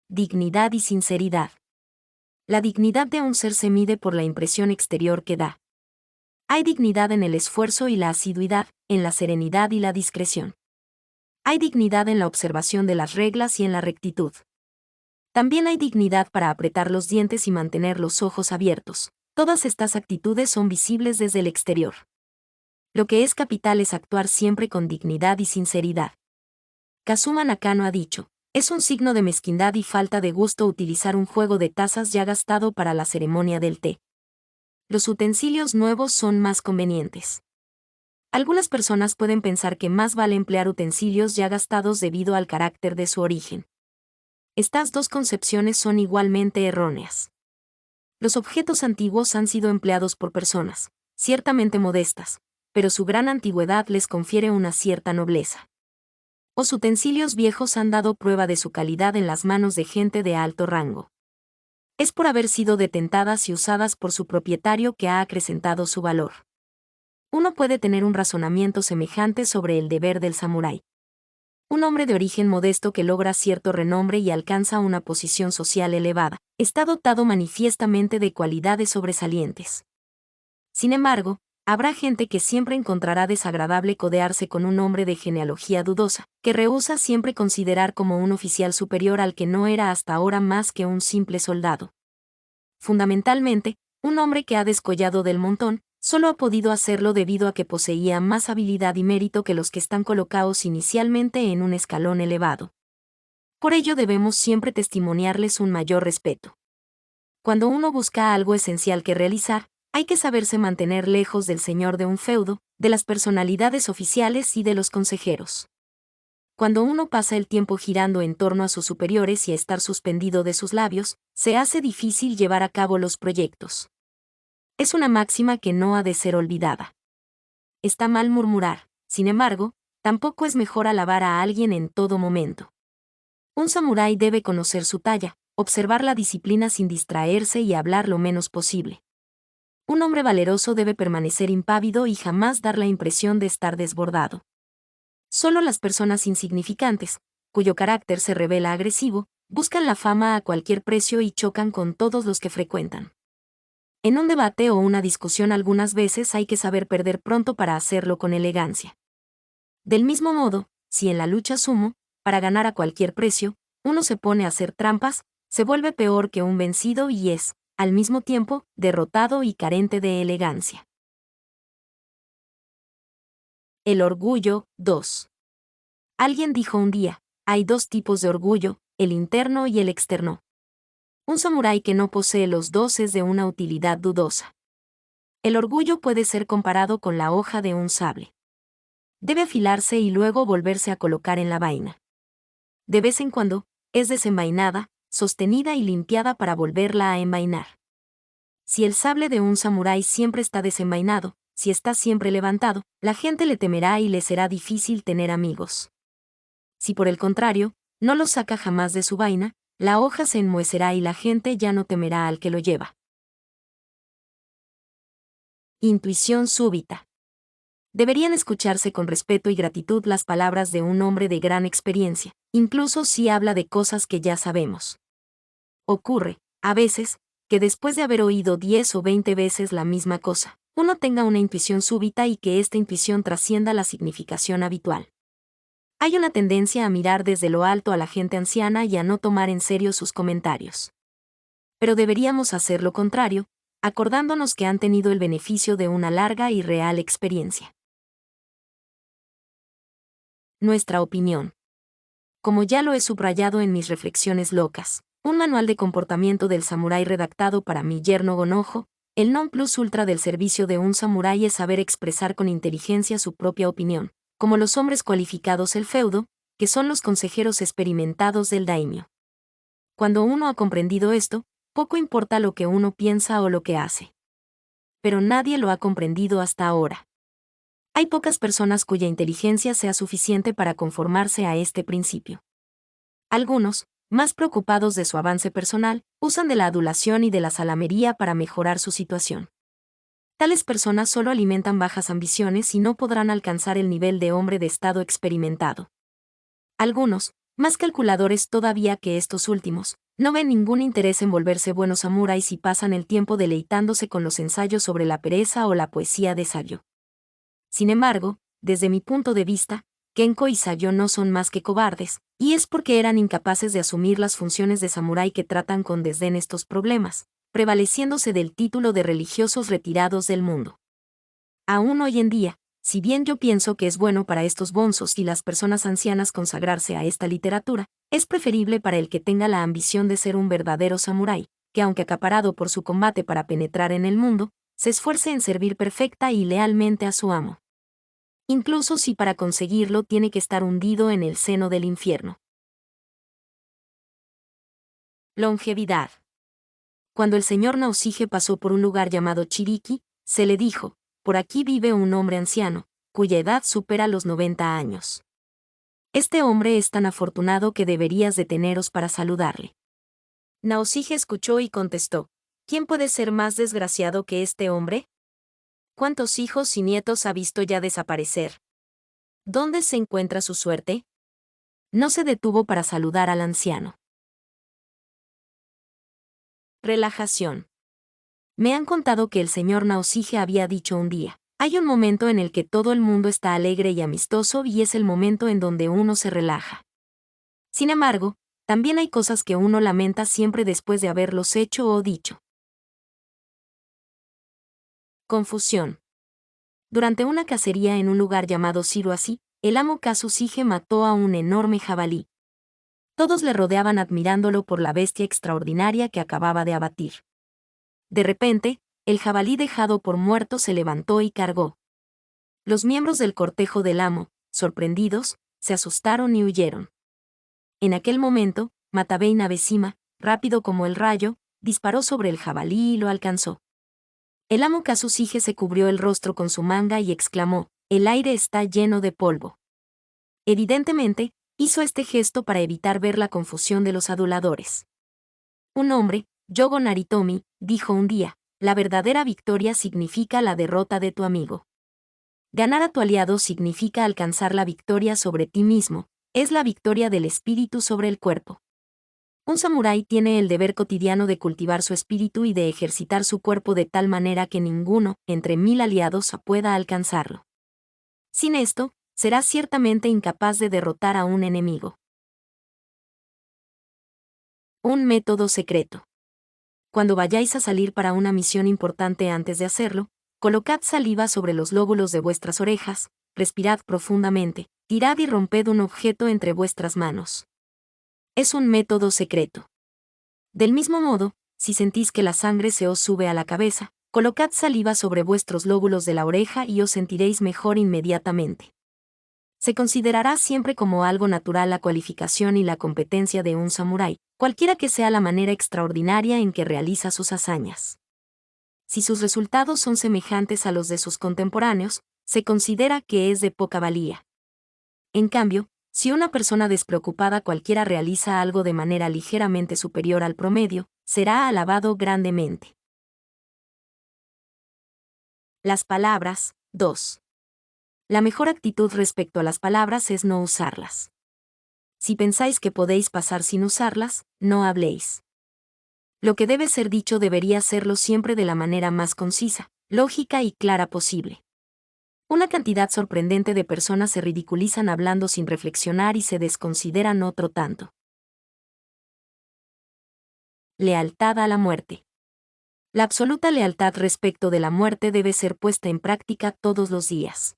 Dignidad y sinceridad. La dignidad de un ser se mide por la impresión exterior que da. Hay dignidad en el esfuerzo y la asiduidad, en la serenidad y la discreción. Hay dignidad en la observación de las reglas y en la rectitud. También hay dignidad para apretar los dientes y mantener los ojos abiertos. Todas estas actitudes son visibles desde el exterior. Lo que es capital es actuar siempre con dignidad y sinceridad. Kazuma Nakano ha dicho, es un signo de mezquindad y falta de gusto utilizar un juego de tazas ya gastado para la ceremonia del té. Los utensilios nuevos son más convenientes. Algunas personas pueden pensar que más vale emplear utensilios ya gastados debido al carácter de su origen. Estas dos concepciones son igualmente erróneas. Los objetos antiguos han sido empleados por personas, ciertamente modestas, pero su gran antigüedad les confiere una cierta nobleza. Los utensilios viejos han dado prueba de su calidad en las manos de gente de alto rango. Es por haber sido detentadas y usadas por su propietario que ha acrecentado su valor. Uno puede tener un razonamiento semejante sobre el deber del samurái. Un hombre de origen modesto que logra cierto renombre y alcanza una posición social elevada, está dotado manifiestamente de cualidades sobresalientes. Sin embargo, habrá gente que siempre encontrará desagradable codearse con un hombre de genealogía dudosa, que rehúsa siempre considerar como un oficial superior al que no era hasta ahora más que un simple soldado. Fundamentalmente, un hombre que ha descollado del montón, solo ha podido hacerlo debido a que poseía más habilidad y mérito que los que están colocados inicialmente en un escalón elevado. Por ello debemos siempre testimoniarles un mayor respeto. Cuando uno busca algo esencial que realizar, hay que saberse mantener lejos del señor de un feudo, de las personalidades oficiales y de los consejeros. Cuando uno pasa el tiempo girando en torno a sus superiores y a estar suspendido de sus labios, se hace difícil llevar a cabo los proyectos. Es una máxima que no ha de ser olvidada. Está mal murmurar, sin embargo, tampoco es mejor alabar a alguien en todo momento. Un samurái debe conocer su talla, observar la disciplina sin distraerse y hablar lo menos posible. Un hombre valeroso debe permanecer impávido y jamás dar la impresión de estar desbordado. Solo las personas insignificantes, cuyo carácter se revela agresivo, buscan la fama a cualquier precio y chocan con todos los que frecuentan. En un debate o una discusión algunas veces hay que saber perder pronto para hacerlo con elegancia. Del mismo modo, si en la lucha sumo, para ganar a cualquier precio, uno se pone a hacer trampas, se vuelve peor que un vencido y es, al mismo tiempo, derrotado y carente de elegancia. El orgullo, 2. Alguien dijo un día, hay dos tipos de orgullo, el interno y el externo. Un samurái que no posee los dos es de una utilidad dudosa. El orgullo puede ser comparado con la hoja de un sable. Debe afilarse y luego volverse a colocar en la vaina. De vez en cuando, es desenvainada, sostenida y limpiada para volverla a envainar. Si el sable de un samurái siempre está desenvainado, si está siempre levantado, la gente le temerá y le será difícil tener amigos. Si por el contrario, no lo saca jamás de su vaina, la hoja se enmohecerá y la gente ya no temerá al que lo lleva. Intuición súbita. Deberían escucharse con respeto y gratitud las palabras de un hombre de gran experiencia, incluso si habla de cosas que ya sabemos. Ocurre, a veces, que después de haber oído 10 o 20 veces la misma cosa, uno tenga una intuición súbita y que esta intuición trascienda la significación habitual. Hay una tendencia a mirar desde lo alto a la gente anciana y a no tomar en serio sus comentarios. Pero deberíamos hacer lo contrario, acordándonos que han tenido el beneficio de una larga y real experiencia. Nuestra opinión. Como ya lo he subrayado en mis reflexiones locas, un manual de comportamiento del samurái redactado para mi yerno Gonojo, el non plus ultra del servicio de un samurái es saber expresar con inteligencia su propia opinión, como los hombres cualificados el feudo, que son los consejeros experimentados del daimyo. Cuando uno ha comprendido esto, poco importa lo que uno piensa o lo que hace. Pero nadie lo ha comprendido hasta ahora. Hay pocas personas cuya inteligencia sea suficiente para conformarse a este principio. Algunos, más preocupados de su avance personal, usan de la adulación y de la salamería para mejorar su situación. Tales personas solo alimentan bajas ambiciones y no podrán alcanzar el nivel de hombre de estado experimentado. Algunos, Más calculadores todavía que estos últimos, no ven ningún interés en volverse buenos samuráis y pasan el tiempo deleitándose con los ensayos sobre la pereza o la poesía de Sayo. Sin embargo, desde mi punto de vista, Kenko y Sayo no son más que cobardes, y es porque eran incapaces de asumir las funciones de samurái que tratan con desdén estos problemas, prevaleciéndose del título de religiosos retirados del mundo. Aún hoy en día, si bien yo pienso que es bueno para estos bonzos y las personas ancianas consagrarse a esta literatura, es preferible para el que tenga la ambición de ser un verdadero samurái, que aunque acaparado por su combate para penetrar en el mundo, se esfuerce en servir perfecta y lealmente a su amo. Incluso si para conseguirlo tiene que estar hundido en el seno del infierno. Longevidad. Cuando el señor Naoshige pasó por un lugar llamado Chiriki, se le dijo: por aquí vive un hombre anciano, cuya edad supera los 90 años. Este hombre es tan afortunado que deberías deteneros para saludarle. Naoshige escuchó y contestó: ¿quién puede ser más desgraciado que este hombre? ¿Cuántos hijos y nietos ha visto ya desaparecer? ¿Dónde se encuentra su suerte? No se detuvo para saludar al anciano. Relajación. Me han contado que el señor Naoshige había dicho un día: hay un momento en el que todo el mundo está alegre y amistoso y es el momento en donde uno se relaja. Sin embargo, también hay cosas que uno lamenta siempre después de haberlos hecho o dicho. Confusión. Durante una cacería en un lugar llamado Shiroashi, el amo Kazushige mató a un enorme jabalí. Todos le rodeaban admirándolo por la bestia extraordinaria que acababa de abatir. De repente, el jabalí dejado por muerto se levantó y cargó. Los miembros del cortejo del amo, sorprendidos, se asustaron y huyeron. En aquel momento, Matabei Nabeshima, rápido como el rayo, disparó sobre el jabalí y lo alcanzó. El amo Kazushige se cubrió el rostro con su manga y exclamó: el aire está lleno de polvo. Evidentemente, hizo este gesto para evitar ver la confusión de los aduladores. Un hombre, Yogo Naritomi, dijo un día: la verdadera victoria significa la derrota de tu amigo. Ganar a tu aliado significa alcanzar la victoria sobre ti mismo, es la victoria del espíritu sobre el cuerpo. Un samurái tiene el deber cotidiano de cultivar su espíritu y de ejercitar su cuerpo de tal manera que ninguno, entre 1000 aliados, pueda alcanzarlo. Sin esto, serás ciertamente incapaz de derrotar a un enemigo. Un método secreto. Cuando vayáis a salir para una misión importante, antes de hacerlo, colocad saliva sobre los lóbulos de vuestras orejas, respirad profundamente, tirad y romped un objeto entre vuestras manos. Es un método secreto. Del mismo modo, si sentís que la sangre se os sube a la cabeza, colocad saliva sobre vuestros lóbulos de la oreja y os sentiréis mejor inmediatamente. Se considerará siempre como algo natural la cualificación y la competencia de un samurái, cualquiera que sea la manera extraordinaria en que realiza sus hazañas. Si sus resultados son semejantes a los de sus contemporáneos, se considera que es de poca valía. En cambio, si una persona despreocupada cualquiera realiza algo de manera ligeramente superior al promedio, será alabado grandemente. Las palabras. 2. La mejor actitud respecto a las palabras es no usarlas. Si pensáis que podéis pasar sin usarlas, no habléis. Lo que debe ser dicho debería serlo siempre de la manera más concisa, lógica y clara posible. Una cantidad sorprendente de personas se ridiculizan hablando sin reflexionar y se desconsideran otro tanto. Lealtad a la muerte. La absoluta lealtad respecto de la muerte debe ser puesta en práctica todos los días.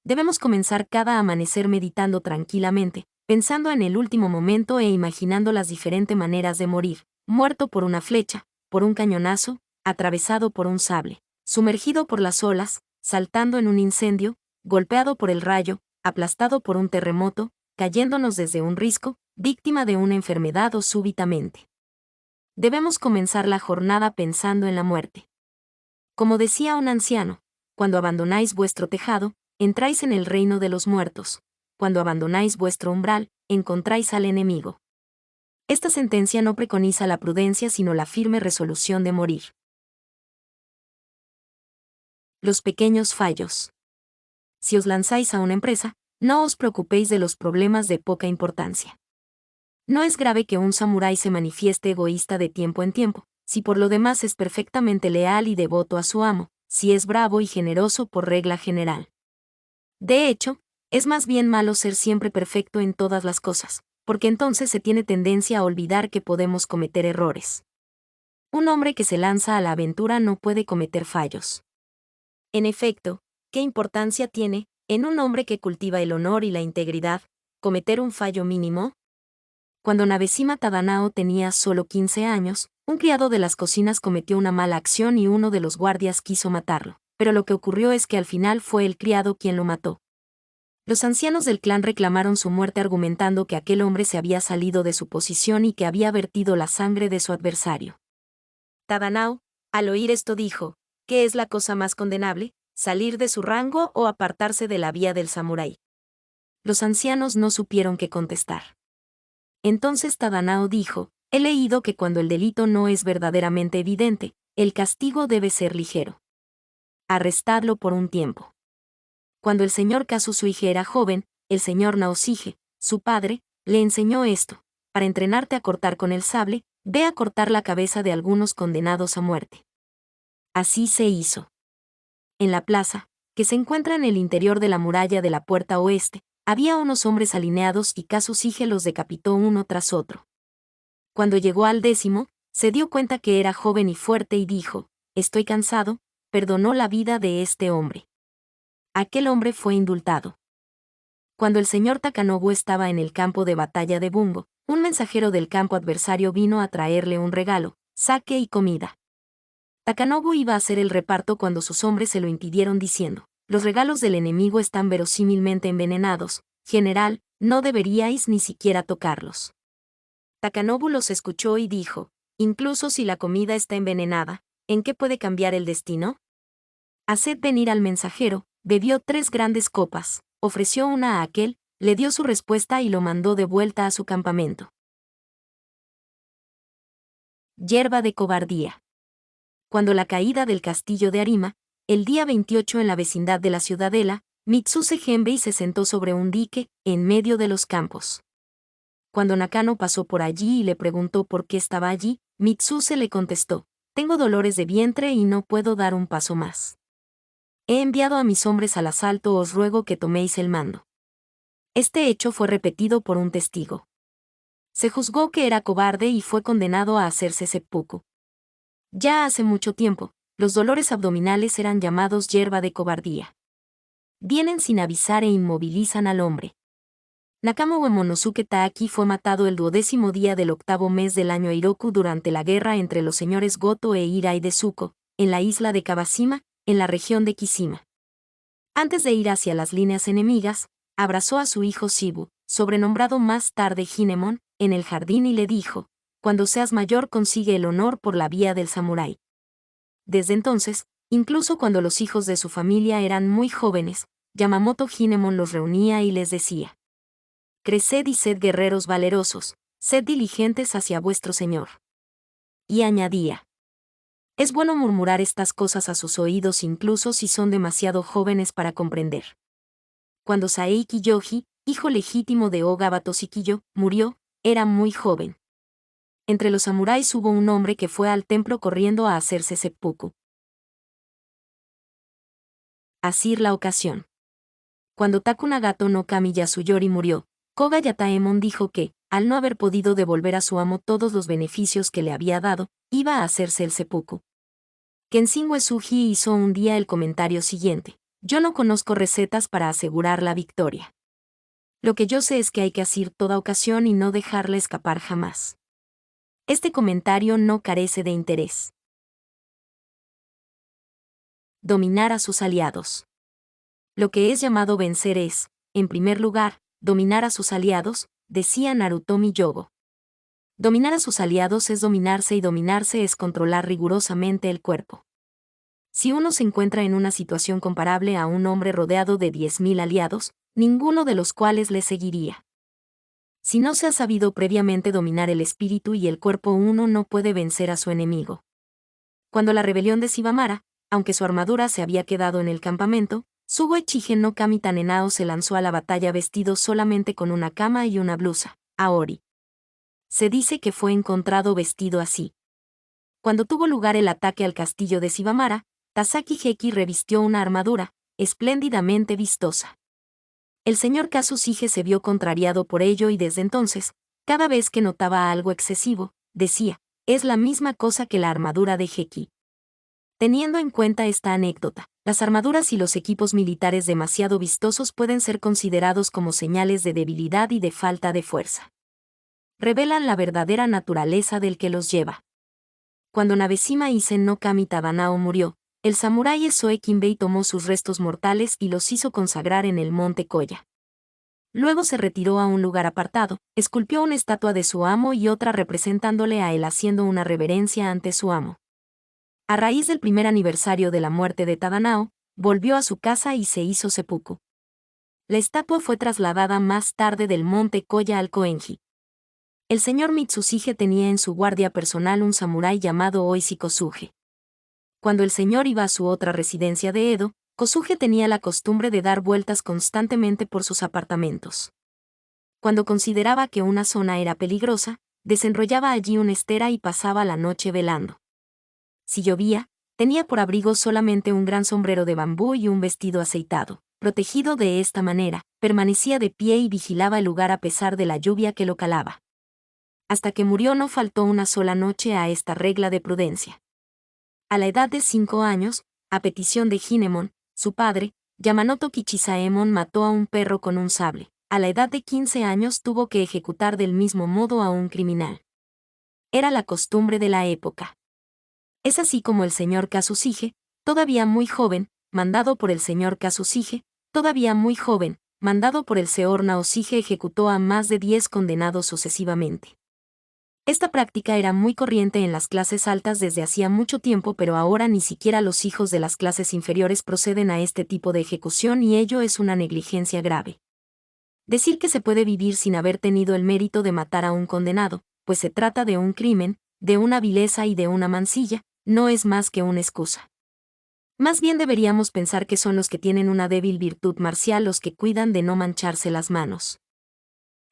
Debemos comenzar cada amanecer meditando tranquilamente, pensando en el último momento e imaginando las diferentes maneras de morir: muerto por una flecha, por un cañonazo, atravesado por un sable, sumergido por las olas, saltando en un incendio, golpeado por el rayo, aplastado por un terremoto, cayéndonos desde un risco, víctima de una enfermedad o súbitamente. Debemos comenzar la jornada pensando en la muerte. Como decía un anciano: cuando abandonáis vuestro tejado, entráis en el reino de los muertos; cuando abandonáis vuestro umbral, encontráis al enemigo. Esta sentencia no preconiza la prudencia sino la firme resolución de morir. Los pequeños fallos. Si os lanzáis a una empresa, no os preocupéis de los problemas de poca importancia. No es grave que un samurái se manifieste egoísta de tiempo en tiempo, si por lo demás es perfectamente leal y devoto a su amo, si es bravo y generoso por regla general. De hecho, es más bien malo ser siempre perfecto en todas las cosas, porque entonces se tiene tendencia a olvidar que podemos cometer errores. Un hombre que se lanza a la aventura no puede cometer fallos. En efecto, ¿qué importancia tiene, en un hombre que cultiva el honor y la integridad, cometer un fallo mínimo? Cuando Nabesima Tadanao tenía solo 15 años, un criado de las cocinas cometió una mala acción y uno de los guardias quiso matarlo, pero lo que ocurrió es que al final fue el criado quien lo mató. Los ancianos del clan reclamaron su muerte argumentando que aquel hombre se había salido de su posición y que había vertido la sangre de su adversario. Tadanao, al oír esto dijo, ¿qué es la cosa más condenable, salir de su rango o apartarse de la vía del samurái? Los ancianos no supieron qué contestar. Entonces Tadanao dijo, he leído que cuando el delito no es verdaderamente evidente, el castigo debe ser ligero. Arrestadlo por un tiempo. Cuando el señor Kazusuige era joven, el señor Naoshige, su padre, le enseñó esto: para entrenarte a cortar con el sable, ve a cortar la cabeza de algunos condenados a muerte. Así se hizo. En la plaza, que se encuentra en el interior de la muralla de la puerta oeste, había unos hombres alineados y Kazushige los decapitó uno tras otro. Cuando llegó al 10º, se dio cuenta que era joven y fuerte y dijo, estoy cansado, perdonó la vida de este hombre. Aquel hombre fue indultado. Cuando el señor Takanobu estaba en el campo de batalla de Bungo, un mensajero del campo adversario vino a traerle un regalo, sake y comida. Takanobu iba a hacer el reparto cuando sus hombres se lo impidieron diciendo, los regalos del enemigo están verosímilmente envenenados, general, no deberíais ni siquiera tocarlos. Takanobu los escuchó y dijo, incluso si la comida está envenenada, ¿en qué puede cambiar el destino? Haced venir al mensajero, bebió 3 grandes copas, ofreció una a aquel, le dio su respuesta y lo mandó de vuelta a su campamento. Yerba de cobardía. Cuando la caída del castillo de Arima, el día 28 en la vecindad de la ciudadela, Mitsuse Genbei se sentó sobre un dique, en medio de los campos. Cuando Nakano pasó por allí y le preguntó por qué estaba allí, Mitsuse le contestó, tengo dolores de vientre y no puedo dar un paso más. He enviado a mis hombres al asalto, os ruego que toméis el mando. Este hecho fue repetido por un testigo. Se juzgó que era cobarde y fue condenado a hacerse seppuku. Ya hace mucho tiempo, los dolores abdominales eran llamados yerba de cobardía. Vienen sin avisar e inmovilizan al hombre. Nakamo Monosuke Taaki fue matado el 12º día del 8º mes del año Eiroku durante la guerra entre los señores Goto e Irai de Zuko, en la isla de Kabashima, en la región de Kishima. Antes de ir hacia las líneas enemigas, abrazó a su hijo Shibu, sobrenombrado más tarde Hinemon, en el jardín y le dijo, cuando seas mayor consigue el honor por la vía del samurái. Desde entonces, incluso cuando los hijos de su familia eran muy jóvenes, Yamamoto Hinemon los reunía y les decía, creced y sed guerreros valerosos, sed diligentes hacia vuestro señor. Y añadía, es bueno murmurar estas cosas a sus oídos incluso si son demasiado jóvenes para comprender. Cuando Saei Kiyoji, hijo legítimo de Oga Tsukiyo, murió, era muy joven. Entre los samuráis hubo un hombre que fue al templo corriendo a hacerse seppuku. Asir la ocasión. Cuando Takunagato no Kami Yasuyori murió, Koga Yataemon dijo que, al no haber podido devolver a su amo todos los beneficios que le había dado, iba a hacerse el seppuku. Kenshin Uesugi hizo un día el comentario siguiente: yo no conozco recetas para asegurar la victoria. Lo que yo sé es que hay que asir toda ocasión y no dejarla escapar jamás. Este comentario no carece de interés. Dominar a sus aliados. Lo que es llamado vencer es, en primer lugar, dominar a sus aliados, decía Narutomi Yogo. Dominar a sus aliados es dominarse y dominarse es controlar rigurosamente el cuerpo. Si uno se encuentra en una situación comparable a un hombre rodeado de 10.000 aliados, ninguno de los cuales le seguiría. Si no se ha sabido previamente dominar el espíritu y el cuerpo, uno no puede vencer a su enemigo. Cuando la rebelión de Shibamara, aunque su armadura se había quedado en el campamento, Sugo-Echige no Kami Tanenao se lanzó a la batalla vestido solamente con una kama y una blusa, aori. se dice que fue encontrado vestido así. Cuando tuvo lugar el ataque al castillo de Shibamara, Tasaki Heki revistió una armadura, espléndidamente vistosa. El señor Kazushige se vio contrariado por ello y desde entonces, cada vez que notaba algo excesivo, decía, es la misma cosa que la armadura de Heki. Teniendo en cuenta esta anécdota, las armaduras y los equipos militares demasiado vistosos pueden ser considerados como señales de debilidad y de falta de fuerza. Revelan la verdadera naturaleza del que los lleva. Cuando Nabeshima Isen no Kami Tadanao murió, el samurái Esoe Kinbei tomó sus restos mortales y los hizo consagrar en el monte Koya. Luego se retiró a un lugar apartado, esculpió una estatua de su amo y otra representándole a él haciendo una reverencia ante su amo. A raíz del primer aniversario de la muerte de Tadanao, volvió a su casa y se hizo seppuku. La estatua fue trasladada más tarde del monte Koya al Koenji. El señor Mitsushige tenía en su guardia personal un samurái llamado Oishi Kosuge. Cuando el señor iba a su otra residencia de Edo, Kosuge tenía la costumbre de dar vueltas constantemente por sus apartamentos. Cuando consideraba que una zona era peligrosa, desenrollaba allí una estera y pasaba la noche velando. Si llovía, tenía por abrigo solamente un gran sombrero de bambú y un vestido aceitado. Protegido de esta manera, permanecía de pie y vigilaba el lugar a pesar de la lluvia que lo calaba. Hasta que murió no faltó una sola noche a esta regla de prudencia. A la edad de 5 años, a petición de Hinemon, su padre, Yamanoto Kichisaemon mató a un perro con un sable. A la edad de 15 años tuvo que ejecutar del mismo modo a un criminal. Era la costumbre de la época. Es así como el señor Kazushige, todavía muy joven, mandado por el señor Kazushige, todavía muy joven, mandado por el señor Naoshige ejecutó a más de 10 condenados sucesivamente. Esta práctica era muy corriente en las clases altas desde hacía mucho tiempo, pero ahora ni siquiera los hijos de las clases inferiores proceden a este tipo de ejecución y ello es una negligencia grave. Decir que se puede vivir sin haber tenido el mérito de matar a un condenado, pues se trata de un crimen, de una vileza y de una mancilla, no es más que una excusa. Más bien deberíamos pensar que son los que tienen una débil virtud marcial los que cuidan de no mancharse las manos.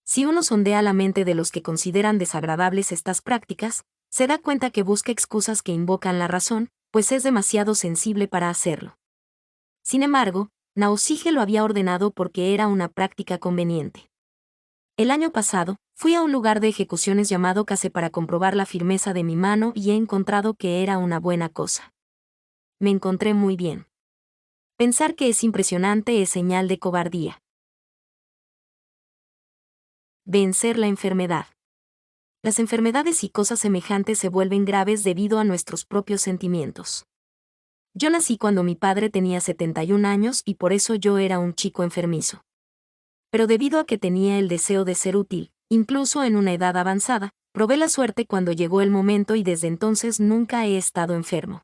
Si uno sondea la mente de los que consideran desagradables estas prácticas, se da cuenta que busca excusas que invocan la razón, pues es demasiado sensible para hacerlo. Sin embargo, Naoshige lo había ordenado porque era una práctica conveniente. El año pasado, fui a un lugar de ejecuciones llamado Kase para comprobar la firmeza de mi mano y he encontrado que era una buena cosa. Me encontré muy bien. Pensar que es impresionante es señal de cobardía. Vencer la enfermedad. Las enfermedades y cosas semejantes se vuelven graves debido a nuestros propios sentimientos. Yo nací cuando mi padre tenía 71 años y por eso yo era un chico enfermizo. Pero debido a que tenía el deseo de ser útil, incluso en una edad avanzada, probé la suerte cuando llegó el momento y desde entonces nunca he estado enfermo.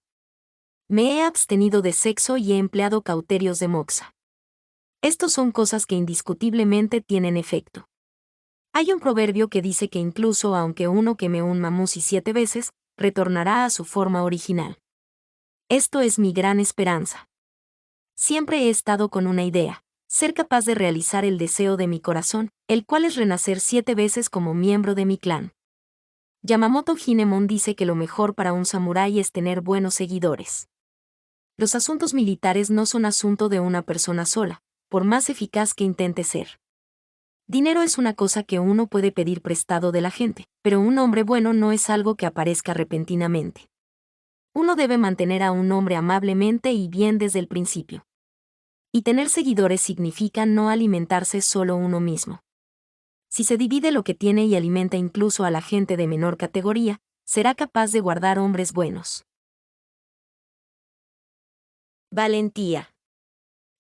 Me he abstenido de sexo y he empleado cauterios de moxa. Estos son cosas que indiscutiblemente tienen efecto. Hay un proverbio que dice que incluso aunque uno queme un mamusi 7 veces, retornará a su forma original. Esto es mi gran esperanza. Siempre he estado con una idea, ser capaz de realizar el deseo de mi corazón, el cual es renacer 7 veces como miembro de mi clan. Yamamoto Hinemon dice que lo mejor para un samurái es tener buenos seguidores. Los asuntos militares no son asunto de una persona sola, por más eficaz que intente ser. Dinero es una cosa que uno puede pedir prestado de la gente, pero un hombre bueno no es algo que aparezca repentinamente. Uno debe mantener a un hombre amablemente y bien desde el principio. Y tener seguidores significa no alimentarse solo uno mismo. Si se divide lo que tiene y alimenta incluso a la gente de menor categoría, será capaz de guardar hombres buenos. Valentía.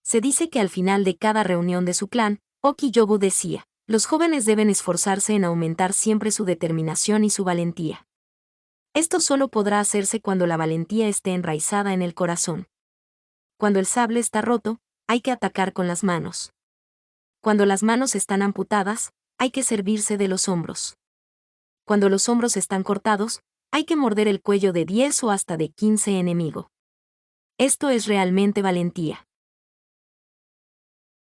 Se dice que al final de cada reunión de su clan, Okiyobu decía, los jóvenes deben esforzarse en aumentar siempre su determinación y su valentía. Esto solo podrá hacerse cuando la valentía esté enraizada en el corazón. Cuando el sable está roto, hay que atacar con las manos. Cuando las manos están amputadas, hay que servirse de los hombros. Cuando los hombros están cortados, hay que morder el cuello de 10 o hasta de 15 enemigo. Esto es realmente valentía.